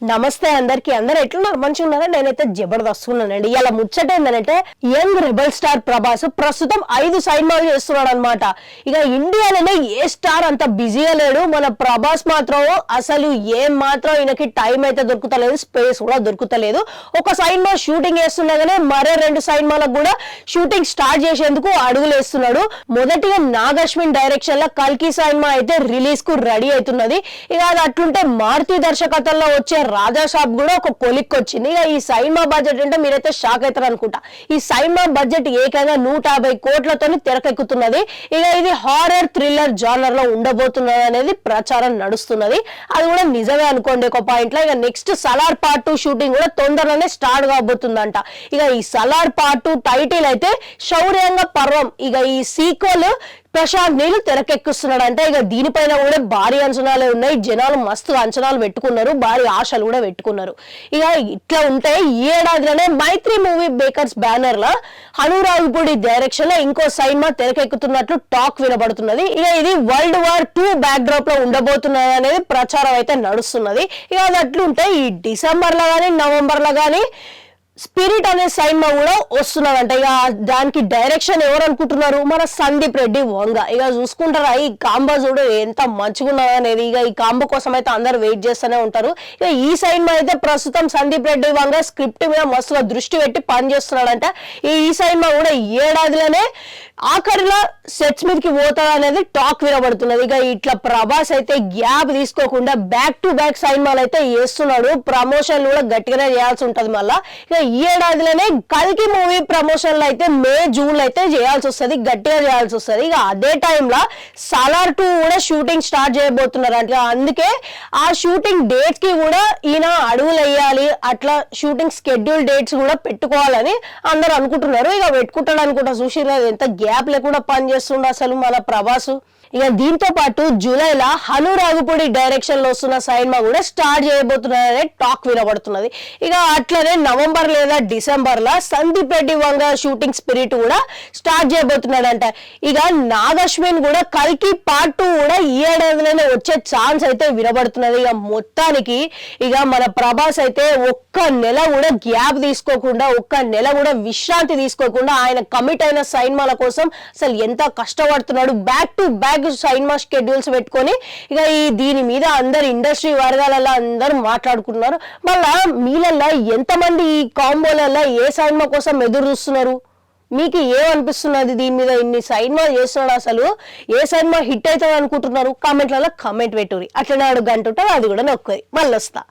నమస్తే అందరికి. అందరు ఎట్లున్నారు? మంచిగా ఉన్నారా? నేనైతే జబర్దస్త్ ఉన్నానండి. ఇలా ముచ్చట ఏంటంటే యంగ్ రెబల్ స్టార్ ప్రభాస్ ప్రస్తుతం 5 సినిమాలు చేస్తున్నాడు అనమాట. ఇక ఇండియాలోనే ఏ స్టార్ అంత బిజీగా లేడు. మన ప్రభాస్ మాత్రం అసలు ఏం మాత్రం ఈయనకి టైం అయితే దొరుకుతలేదు, స్పేస్ కూడా దొరుకుతలేదు. ఒక సినిమా షూటింగ్ చేస్తుండగానే మరో 2 సినిమాలకు కూడా షూటింగ్ స్టార్ట్ చేసేందుకు అడుగులు వేస్తున్నాడు. మొదటిగా నాగ్ అశ్విన్ డైరెక్షన్ లో కల్కి సినిమా అయితే రిలీజ్ కు రెడీ అవుతున్నది. ఇక అది అట్లుంటే మారుతి దర్శకత్వంలో వచ్చే రాజా సాబ్ కూడా ఒక కొలిక్ వచ్చింది. ఇక ఈ సినిమా బడ్జెట్ అంటే మీరైతే షాక్ అవుతారు అనుకుంటా. ఈ సినిమా బడ్జెట్ ఏకంగా 150 కోట్లతో తెరకెక్కుతున్నది. ఇక ఇది హారర్ థ్రిల్లర్ జానర్ లో ఉండబోతున్నది అనేది ప్రచారం నడుస్తున్నది. అది కూడా నిజమే అనుకోండి ఒక పాయింట్ లో. ఇక నెక్స్ట్ సలార్ పార్ట్ 2 షూటింగ్ కూడా తొందరలోనే స్టార్ట్ కాబోతుందంట. ఇక ఈ సలార్ పార్ట్ 2 టైటిల్ అయితే శౌర్యంగ పర్వం. ఇక ఈ సీక్వెల్ ప్రశాంత్ నీళ్ళు తెరకెక్కిస్తున్నాడంటే ఇక దీనిపైన కూడా భారీ అంచనాలే ఉన్నాయి. జనాలు మస్తు అంచనాలు పెట్టుకున్నారు, భారీ ఆశలు కూడా పెట్టుకున్నారు. ఇక ఇట్లా ఉంటే ఈ ఏడాదిలోనే మైత్రి మూవీ మేకర్స్ బ్యానర్ లో హనురాగుపూడి డైరెక్షన్ లో ఇంకో సినిమా తెరకెక్కుతున్నట్లు టాక్ వినబడుతున్నది. ఇక ఇది వరల్డ్ వార్ 2 బ్యాక్ డ్రాప్ లో ఉండబోతున్నది అనేది ప్రచారం అయితే నడుస్తున్నది. ఇక అది అట్లుంటే ఈ డిసెంబర్ లో గానీ నవంబర్ లో గానీ స్పిరిట్ అనే సినిమా కూడా వస్తున్నదంట. ఇక దానికి డైరెక్షన్ ఎవరు అనుకుంటున్నారు? మన సందీప్ రెడ్డి వంగ. ఇక చూసుకుంటారా ఈ కాంబో చూడు ఎంత మంచిగా ఉన్నది అనేది. ఇక ఈ కాంబో కోసం అయితే అందరు వెయిట్ చేస్తూనే ఉంటారు. ఇక ఈ సినిమా అయితే ప్రస్తుతం సందీప్ రెడ్డి వంగ స్క్రిప్ట్ మీద మస్తుగా దృష్టి పెట్టి పని చేస్తున్నాడంట. ఈ సినిమా కూడా ఏడాదిలోనే ఆఖరిలో సెట్స్ మీదకి పోతాడు అనేది టాక్ వినబడుతున్నది. ఇక ఇట్లా ప్రభాస్ అయితే గ్యాప్ తీసుకోకుండా బ్యాక్ టు బ్యాక్ సినిమాలు అయితే చేస్తున్నాడు. ప్రమోషన్లు కూడా గట్టిగానే చేయాల్సి ఉంటది. మళ్ళా ఇక ఈ ఏడాదిలోనే కల్కి మూవీ ప్రమోషన్లు అయితే మే జూన్ అయితే చేయాల్సి వస్తుంది, గట్టిగా చేయాల్సి వస్తుంది. ఇక అదే టైంలో సలార్ 2 కూడా షూటింగ్ స్టార్ట్ చేయబోతున్నారు అంట. అందుకే ఆ షూటింగ్ డేట్స్ కి కూడా ఈయన అడుగులు వేయాలి, అట్లా షూటింగ్ స్కెడ్యూల్ డేట్స్ కూడా పెట్టుకోవాలని అందరూ అనుకుంటున్నారు. ఇక పెట్టుకుంటాడు అనుకుంటా. చూసి ఎంత గ్యాప్ లేకుండా పని చేస్తుండ అసలు మన ప్రభాస్. ఇక దీంతో పాటు జూలైలో హనురాగుపూడి డైరెక్షన్ లో వస్తున్న సినిమా కూడా స్టార్ట్ చేయబోతున్నారనే టాక్ వినబడుతున్నది. ఇక అట్లనే నవంబర్ లేదా డిసెంబర్ లో సందీప్ రెడ్డి వంగ షూటింగ్ స్పిరిట్ కూడా స్టార్ట్ చేయబోతున్నాడంట. ఇక నాగ్ అశ్విన్ కూడా కల్కి పార్ట్ 2 కూడా ఈ ఏడాదిలోనే వచ్చే ఛాన్స్ అయితే వినబడుతున్నది. ఇక మొత్తానికి ఇక మన ప్రభాస్ అయితే ఒక్క నెల కూడా గ్యాప్ తీసుకోకుండా, ఒక్క నెల కూడా విశ్రాంతి తీసుకోకుండా ఆయన కమిట్ అయిన సినిమాల కోసం అసలు ఎంత కష్టపడుతున్నాడు. బ్యాక్ టు బ్యాక్ సినిమా షెడ్యూల్స్ పెట్టుకొని ఇక దీని మీద అందరు ఇండస్ట్రీ వర్గాలలో అందరూ మాట్లాడుకుంటున్నారు. మళ్ళా మీలల్లో ఎంతమంది ఈ కాంబోలలో ఏ సినిమా కోసం ఎదురు చూస్తున్నారు? మీకు ఏమనిపిస్తున్నది దీని మీద? ఇన్ని సినిమాలు చేస్తున్నాడు, అసలు ఏ సినిమా హిట్ అవుతుంది అనుకుంటున్నారు? కామెంట్లలో కామెంట్ పెట్టుర్రి. అట్లనే గంట ఉంటుంది, అది కూడా నొక్కది. మళ్ళీ వస్తా.